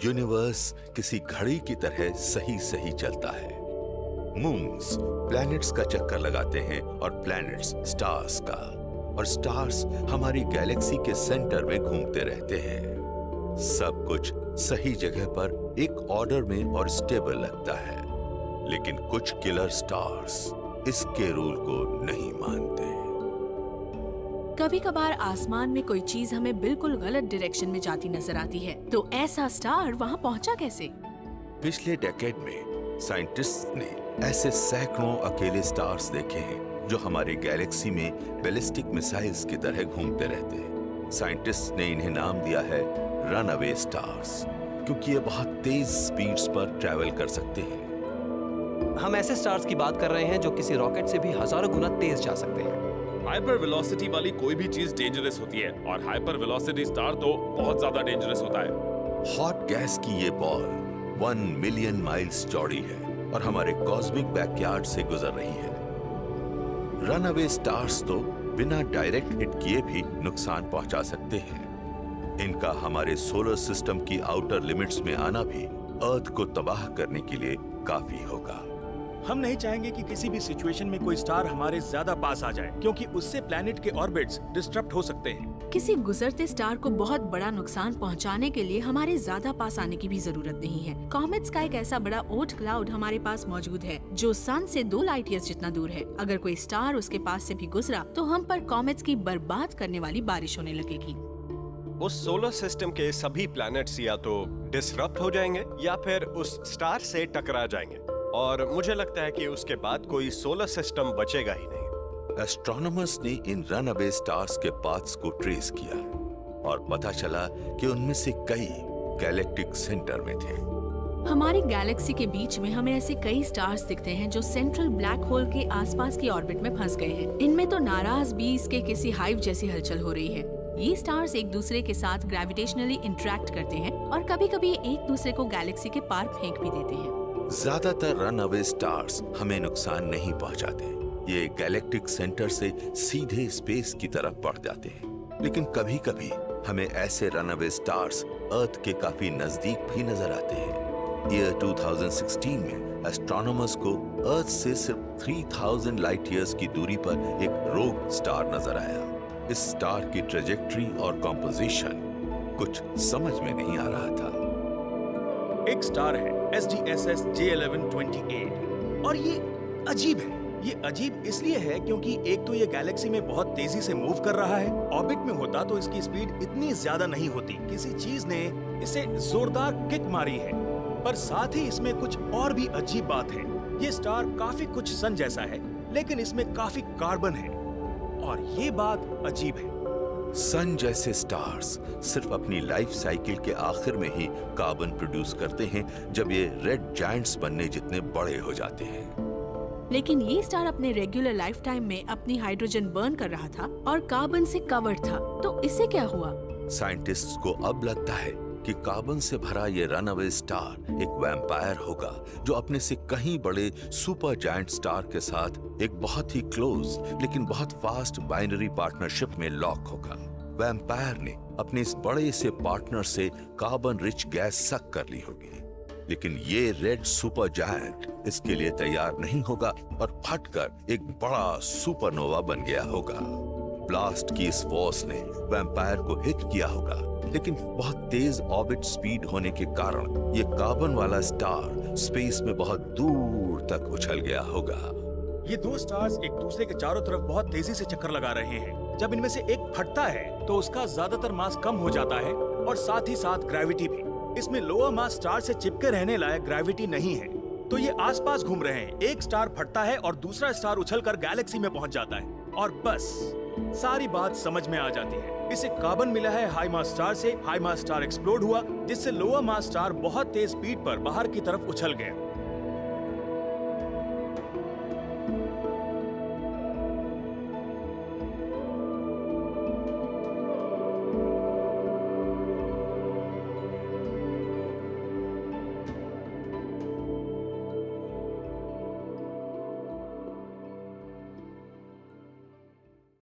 Universe किसी घड़ी की तरह सही सही चलता है। मून्स प्लैनेट्स का चक्कर लगाते हैं और प्लैनेट्स स्टार्स का, और स्टार्स हमारी गैलेक्सी के सेंटर में घूमते रहते हैं। सब कुछ सही जगह पर एक ऑर्डर में और स्टेबल लगता है, लेकिन कुछ किलर स्टार्स इसके रूल को नहीं मानते। कभी कभार आसमान में कोई चीज हमें बिल्कुल गलत डायरेक्शन में जाती नजर आती है, तो ऐसा स्टार वहाँ पहुँचा कैसे? पिछले डेकेड में साइंटिस्ट्स ने ऐसे सैकड़ों अकेले स्टार्स देखे हैं जो हमारी गैलेक्सी में बैलिस्टिक मिसाइल्स की तरह घूमते रहते हैं। साइंटिस्ट्स ने इन्हें नाम दिया है रनअवे स्टार्स, क्योंकि ये बहुत तेज स्पीड्स पर ट्रैवल कर सकते हैं। हम ऐसे स्टार्स की बात कर रहे हैं जो किसी रॉकेट से भी हजारों गुना तेज जा सकते हैं। हाइपर वेलोसिटी वाली कोई भी चीज डेंजरस होती है, और हाइपर वेलोसिटी स्टार तो बहुत ज्यादा डेंजरस होता है। हॉट गैस की ये बॉल 1 मिलियन माइल्स चौड़ी है और हमारे कॉस्मिक बैकयार्ड से गुजर रही है। रनअवे स्टार्स तो बिना डायरेक्ट हिट किए भी नुकसान पहुंचा सकते हैं। इनका हमारे सोलर सिस्टम की आउटर लिमिट्स में आना भी अर्थ को तबाह करने के लिए काफी होगा। हम नहीं चाहेंगे कि किसी भी सिचुएशन में कोई स्टार हमारे ज्यादा पास आ जाए, क्योंकि उससे प्लैनेट के ऑर्बिट्स डिस्टर्ब हो सकते हैं। किसी गुजरते स्टार को बहुत बड़ा नुकसान पहुंचाने के लिए हमारे ज्यादा पास आने की भी जरूरत नहीं है। कॉमेट्स का एक ऐसा बड़ा ओट क्लाउड हमारे पास मौजूद है जो सन से 2 लाइट ईयर्स जितना दूर है। अगर कोई स्टार उसके पास से भी गुजरा तो हम पर कॉमेट्स की बर्बाद करने वाली बारिश होने लगेगी। उस सोलर सिस्टम के सभी प्लैनेट्स या तो डिसरप्ट हो जाएंगे या फिर उस स्टार से टकरा जाएंगे, और मुझे लगता है कि उसके बाद कोई सोलर सिस्टम बचेगा ही नहीं। एस्ट्रोनॉमर्स ने इन रनअवे स्टार्स के पाथ्स को ट्रेस किया और पता चला कि उनमें से कई गैलेक्टिक सेंटर में थे। हमारी गैलेक्सी के बीच में हमें ऐसे कई स्टार्स दिखते हैं जो सेंट्रल ब्लैक होल के आसपास की ऑर्बिट में फंस गए हैं। इनमें तो नाराज बीज के किसी हाइव जैसी हलचल हो रही है। ये स्टार्स एक दूसरे के साथ ग्रेविटेशनली इंटरेक्ट करते हैं और कभी-कभी एक दूसरे को गैलेक्सी के पार फेंक भी देते हैं। ज्यादातर रनअवे स्टार्स हमें नुकसान नहीं पहुंचाते। ये गैलेक्टिक सेंटर से सीधे स्पेस की तरफ बढ़ जाते हैं, लेकिन कभी-कभी हमें ऐसे रनअवे स्टार्स अर्थ के काफी नजदीक भी नजर आते हैं। ईयर 2016 में एस्ट्रोनॉमर्स को अर्थ से सिर्फ 3000 लाइट ईयर्स की दूरी पर एक रोग स्टार नजर आया। इस स्टार की ट्रेजेक्टरी और कॉम्पोजिशन कुछ समझ में नहीं आ रहा था। एक स्टार है SDSS J1128, और ये अजीब है। ये अजीब इसलिए है क्योंकि एक तो ये गैलेक्सी में बहुत तेजी से मूव कर रहा है। ऑर्बिट में होता तो इसकी स्पीड इतनी ज्यादा नहीं होती। किसी चीज ने इसे जोरदार किक मारी है। पर साथ ही इसमें कुछ और भी अजीब बात है। ये स्टार काफी कुछ सन जैसा है, लेकिन इसमें काफी कार्बन है, और ये बात अजीब है। सन जैसे स्टार्स सिर्फ अपनी लाइफ साइकिल के आखिर में ही कार्बन प्रोड्यूस करते हैं, जब ये रेड जायंट्स बनने जितने बड़े हो जाते हैं। लेकिन ये स्टार अपने रेगुलर लाइफ टाइम में अपनी हाइड्रोजन बर्न कर रहा था और कार्बन से कवर्ड था, तो इसे क्या हुआ? साइंटिस्ट्स को अब लगता है कि कार्बन से भरा ये रनअवे स्टार एक वैम्पायर होगा जो अपने से कहीं बड़े सुपर जायंट स्टार के साथ एक बहुत ही क्लोज लेकिन बहुत फास्ट बाइनरी पार्टनरशिप में लॉक होगा। वैम्पायर ने अपने इस बड़े से पार्टनर से कार्बन रिच गैस सक कर ली होगी, लेकिन ये रेड सुपर जायंट इसके लिए तैयार नहीं होगा और फटकर एक बड़ा सुपरनोवा बन गया होगा। ब्लास्ट की इस फोर्स ने वैम्पायर को हिट किया होगा, लेकिन बहुत तेज ऑर्बिट स्पीड होने के कारण ये कार्बन वाला स्टार स्पेस में बहुत दूर तक उछल गया होगा। ये दो स्टार्स एक दूसरे के चारों तरफ बहुत तेजी से चक्कर लगा रहे हैं। जब इनमें से एक फटता है तो उसका ज्यादातर मास कम हो जाता है और साथ ही साथ ग्रेविटी भी। इसमें लोअर मास स्टार से चिपके रहने लायक ग्रेविटी नहीं है, तो ये आसपास घूम रहे हैं। एक स्टार फटता है और दूसरा स्टार उछलकर गैलेक्सी में पहुंच जाता है, और बस सारी बात समझ में आ जाती है। इसे कार्बन मिला है हाई मास स्टार से। हाई मास स्टार एक्सप्लोड हुआ, जिससे लोअर मास स्टार बहुत तेज स्पीड पर बाहर की तरफ उछल गया।